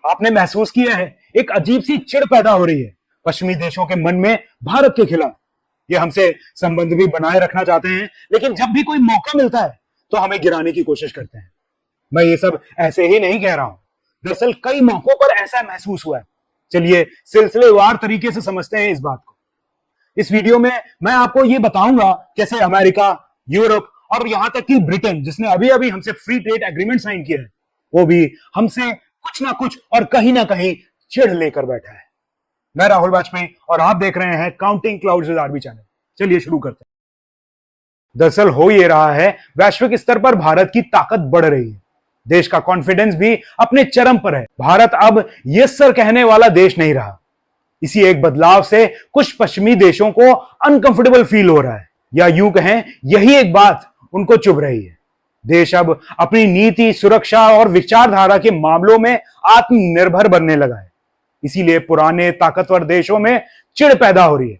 आपने महसूस किया है एक अजीब सी चिढ़ पैदा हो रही है पश्चिमी देशों के मन में भारत के खिलाफ। ये हमसे संबंध भी बनाए रखना चाहते हैं, लेकिन जब भी कोई मौका मिलता है तो हमें गिराने की कोशिश करते हैं। मैं ये सब ऐसे ही नहीं कह रहा हूं, दरअसल कई मौकों पर ऐसा महसूस हुआ है। चलिए सिलसिलेवार तरीके से समझते हैं इस बात को। इस वीडियो में मैं आपको ये बताऊंगा कैसे अमेरिका, यूरोप और यहां तक कि ब्रिटेन, जिसने अभी अभी हमसे फ्री ट्रेड एग्रीमेंट साइन किया है, वो भी हमसे कुछ ना कुछ और कहीं ना कहीं चिढ़ लेकर बैठा है। मैं राहुल वाजपेयी और आप देख रहे हैं counting clouds with RB channel. चलिए शुरू करते हैं। दरअसल हो ये रहा है, वैश्विक स्तर पर भारत की ताकत बढ़ रही है। देश का कॉन्फिडेंस भी अपने चरम पर है। भारत अब यस सर कहने वाला देश नहीं रहा। इसी एक बदलाव से कुछ पश्चिमी देशों को अनकंफर्टेबल फील हो रहा है, या यूं कहें यही एक बात उनको चुभ रही है। देश अब अपनी नीति, सुरक्षा और विचारधारा के मामलों में आत्मनिर्भर बनने लगा है। इसीलिए पुराने ताकतवर देशों में चिढ़ पैदा हो रही है।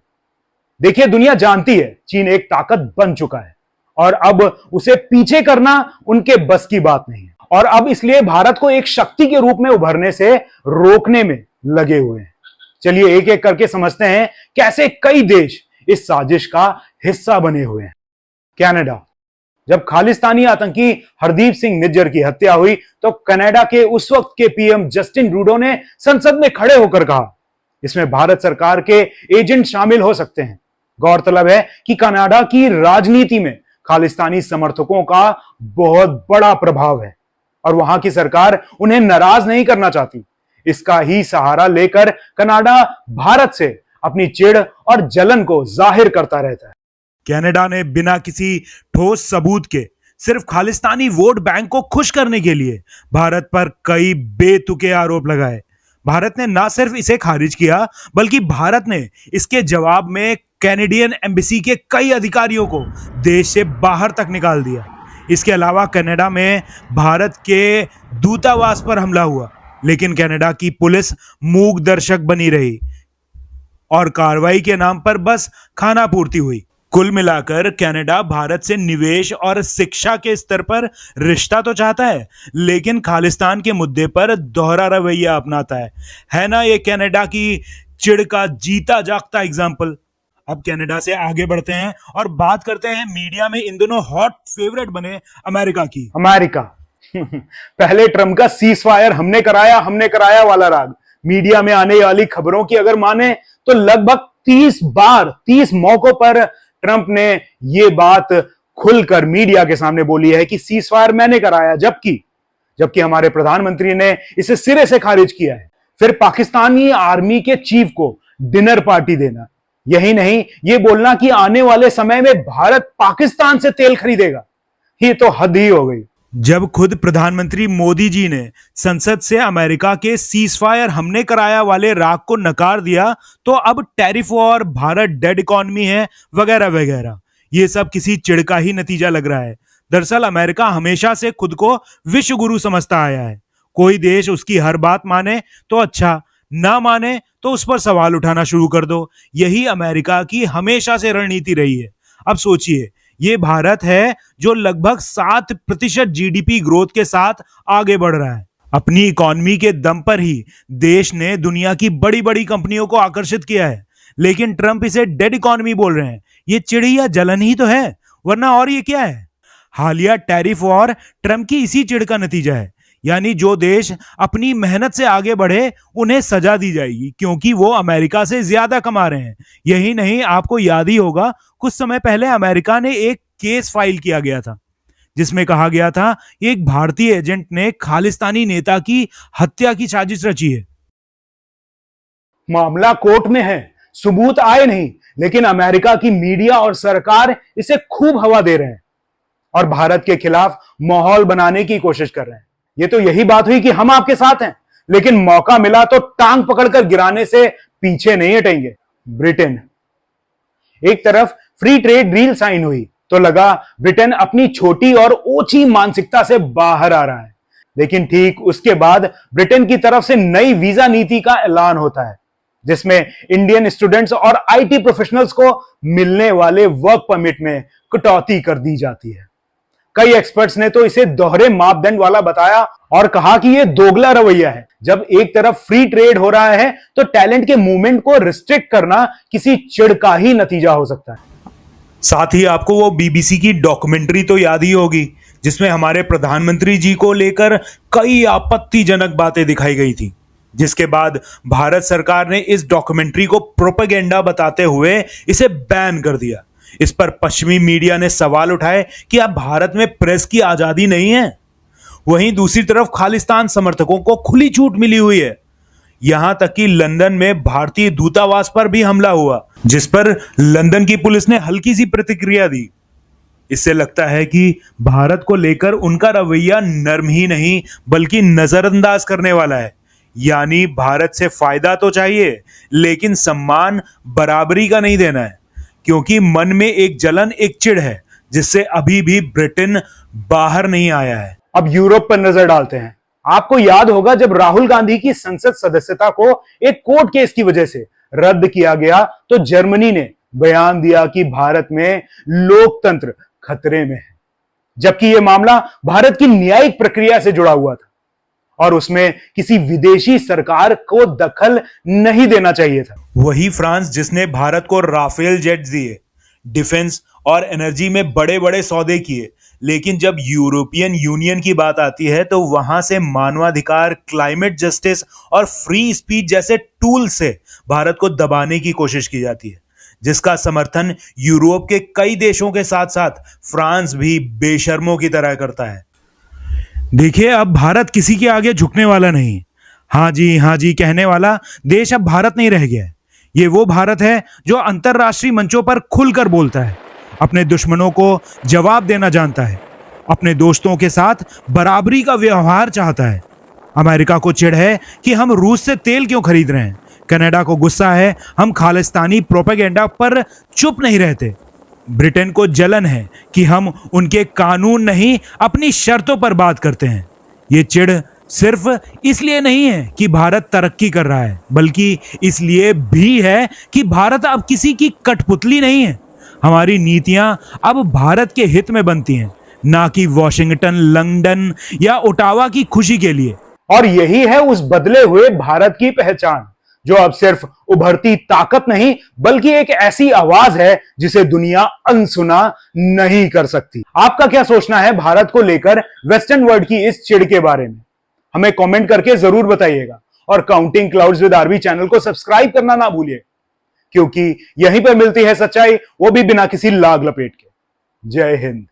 देखिए, दुनिया जानती है चीन एक ताकत बन चुका है और अब उसे पीछे करना उनके बस की बात नहीं है, और अब इसलिए भारत को एक शक्ति के रूप में उभरने से रोकने में लगे हुए हैं। चलिए एक एक करके समझते हैं कैसे कई देश इस साजिश का हिस्सा बने हुए हैं। कनाडा। जब खालिस्तानी आतंकी हरदीप सिंह निज्जर की हत्या हुई तो कनाडा के उस वक्त के पीएम जस्टिन ट्रूडो ने संसद में खड़े होकर कहा, इसमें भारत सरकार के एजेंट शामिल हो सकते हैं। गौरतलब है कि कनाडा की राजनीति में खालिस्तानी समर्थकों का बहुत बड़ा प्रभाव है और वहां की सरकार उन्हें नाराज नहीं करना चाहती। इसका ही सहारा लेकर कनाडा भारत से अपनी चिढ़ और जलन को जाहिर करता रहता है। कनाडा ने बिना किसी ठोस सबूत के सिर्फ खालिस्तानी वोट बैंक को खुश करने के लिए भारत पर कई बेतुके आरोप लगाए। भारत ने ना सिर्फ इसे खारिज किया, बल्कि भारत ने इसके जवाब में कैनेडियन एम्बेसी के कई अधिकारियों को देश से बाहर तक निकाल दिया। इसके अलावा कनाडा में भारत के दूतावास पर हमला हुआ, लेकिन कनाडा की पुलिस मूक दर्शक बनी रही और कार्रवाई के नाम पर बस खाना पूर्ति हुई। कुल मिलाकर कनाडा भारत से निवेश और शिक्षा के स्तर पर रिश्ता तो चाहता है, लेकिन खालिस्तान के मुद्दे पर दोहरा रवैया अपनाता है ना ये कनाडा की चिढ़ का जीता जागता एग्जाम्पल। अब कनाडा से आगे बढ़ते हैं और बात करते हैं मीडिया में इन दोनों हॉट फेवरेट बने अमेरिका की। अमेरिका पहले ट्रम्प का सीजफायर हमने कराया वाला राग मीडिया में आने वाली खबरों की अगर माने तो लगभग 30 मौकों पर ट्रंप ने यह बात खुलकर मीडिया के सामने बोली है कि सीजफायर मैंने कराया, जबकि हमारे प्रधानमंत्री ने इसे सिरे से खारिज किया है। फिर पाकिस्तानी आर्मी के चीफ को डिनर पार्टी देना, यही नहीं ये बोलना कि आने वाले समय में भारत पाकिस्तान से तेल खरीदेगा, ये तो हद ही हो गई। जब खुद प्रधानमंत्री मोदी जी ने संसद से अमेरिका के सीजफायर हमने कराया वाले राग को नकार दिया, तो अब tariff war, Bharat dead economy है वगैरह वगैरह, ये सब किसी चिढ़ का ही नतीजा लग रहा है। दरअसल अमेरिका हमेशा से खुद को विश्व गुरु समझता आया है। कोई देश उसकी हर बात माने तो अच्छा, ना माने तो उस पर सवाल उठाना शुरू कर दो। यही अमेरिका की हमेशा से रणनीति रही है। अब सोचिए, ये भारत है जो लगभग 7% जीडीपी ग्रोथ के साथ आगे बढ़ रहा है। अपनी इकॉनमी के दम पर ही देश ने दुनिया की बड़ी बड़ी कंपनियों को आकर्षित किया है, लेकिन ट्रंप इसे डेड इकॉनमी बोल रहे हैं। ये चिढ़ या जलन ही तो है, वरना और ये क्या है? हालिया टैरिफ वॉर ट्रंप की इसी चिढ़ का नतीजा है। यानी जो देश अपनी मेहनत से आगे बढ़े उन्हें सजा दी जाएगी, क्योंकि वो अमेरिका से ज्यादा कमा रहे हैं। यही नहीं, आपको याद ही होगा कुछ समय पहले अमेरिका ने एक केस फाइल किया गया था जिसमें कहा गया था एक भारतीय एजेंट ने खालिस्तानी नेता की हत्या की साजिश रची है। मामला कोर्ट में है, सबूत आए नहीं, लेकिन अमेरिका की मीडिया और सरकार इसे खूब हवा दे रहे हैं और भारत के खिलाफ माहौल बनाने की कोशिश कर रहे हैं। ये तो यही बात हुई कि हम आपके साथ हैं, लेकिन मौका मिला तो टांग पकड़कर गिराने से पीछे नहीं हटेंगे। ब्रिटेन। एक तरफ फ्री ट्रेड डील साइन हुई तो लगा ब्रिटेन अपनी छोटी और ओछी मानसिकता से बाहर आ रहा है, लेकिन ठीक उसके बाद ब्रिटेन की तरफ से नई वीजा नीति का ऐलान होता है, जिसमें इंडियन स्टूडेंट्स और आईटी प्रोफेशनल्स को मिलने वाले वर्क परमिट में कटौती कर दी जाती है। कई एक्सपर्ट्स ने तो इसे दोहरे मापदंड वाला बताया और कहा कि यह दोगला रवैया है। जब एक तरफ फ्री ट्रेड हो रहा है तो टैलेंट के मूवमेंट को रिस्ट्रिक्ट करना किसी चिढ़ का ही नतीजा हो सकता है। साथ ही आपको वो बीबीसी की डॉक्यूमेंट्री तो याद ही होगी जिसमें हमारे प्रधानमंत्री जी को लेकर कई आपत्तिजनक बातें दिखाई गई थी, जिसके बाद भारत सरकार ने इस डॉक्यूमेंट्री को प्रोपेगेंडा बताते हुए इसे बैन कर दिया। इस पर पश्चिमी मीडिया ने सवाल उठाए कि अब भारत में प्रेस की आजादी नहीं है। वहीं दूसरी तरफ खालिस्तान समर्थकों को खुली छूट मिली हुई है। यहां तक कि लंदन में भारतीय दूतावास पर भी हमला हुआ, जिस पर लंदन की पुलिस ने हल्की सी प्रतिक्रिया दी। इससे लगता है कि भारत को लेकर उनका रवैया नर्म ही नहीं बल्कि नजरअंदाज करने वाला है। यानी भारत से फायदा तो चाहिए लेकिन सम्मान बराबरी का नहीं देना है, क्योंकि मन में एक जलन, एक चिढ़ है जिससे अभी भी ब्रिटेन बाहर नहीं आया है। अब यूरोप पर नजर डालते हैं। आपको याद होगा जब राहुल गांधी की संसद सदस्यता को एक कोर्ट केस की वजह से रद्द किया गया तो जर्मनी ने बयान दिया कि भारत में लोकतंत्र खतरे में है, जबकि यह मामला भारत की न्यायिक प्रक्रिया से जुड़ा हुआ था और उसमें किसी विदेशी सरकार को दखल नहीं देना चाहिए था। वही फ्रांस जिसने भारत को राफेल जेट दिए, डिफेंस और एनर्जी में बड़े बड़े सौदे किए, लेकिन जब यूरोपियन यूनियन की बात आती है तो वहां से मानवाधिकार, क्लाइमेट जस्टिस और फ्री स्पीच जैसे टूल से भारत को दबाने की कोशिश की जाती है, जिसका समर्थन यूरोप के कई देशों के साथ साथ फ्रांस भी बेशर्मों की तरह करता है। देखिए, अब भारत किसी के आगे झुकने वाला नहीं, हाँ जी कहने वाला देश अब भारत नहीं रह गया है। ये वो भारत है जो अंतर्राष्ट्रीय मंचों पर खुलकर बोलता है, अपने दुश्मनों को जवाब देना जानता है, अपने दोस्तों के साथ बराबरी का व्यवहार चाहता है। अमेरिका को चिढ़ है कि हम रूस से तेल क्यों खरीद रहे हैं। कनाडा को गुस्सा है हम खालिस्तानी प्रोपेगेंडा पर चुप नहीं रहते। ब्रिटेन को जलन है कि हम उनके कानून नहीं अपनी शर्तों पर बात करते हैं। ये चिढ़ सिर्फ इसलिए नहीं है कि भारत तरक्की कर रहा है, बल्कि इसलिए भी है कि भारत अब किसी की कठपुतली नहीं है। हमारी नीतियां अब भारत के हित में बनती हैं, ना कि वॉशिंगटन, लंदन या ओटावा की खुशी के लिए। और यही है उस बदले हुए भारत की पहचान, जो अब सिर्फ उभरती ताकत नहीं बल्कि एक ऐसी आवाज है जिसे दुनिया अनसुना नहीं कर सकती। आपका क्या सोचना है भारत को लेकर वेस्टर्न वर्ल्ड की इस चिढ़ के बारे में? हमें कमेंट करके जरूर बताइएगा और counting clouds with RV channel को सब्सक्राइब करना ना भूलिए, क्योंकि यहीं पर मिलती है सच्चाई, वो भी बिना किसी लाग लपेट के। जय हिंद।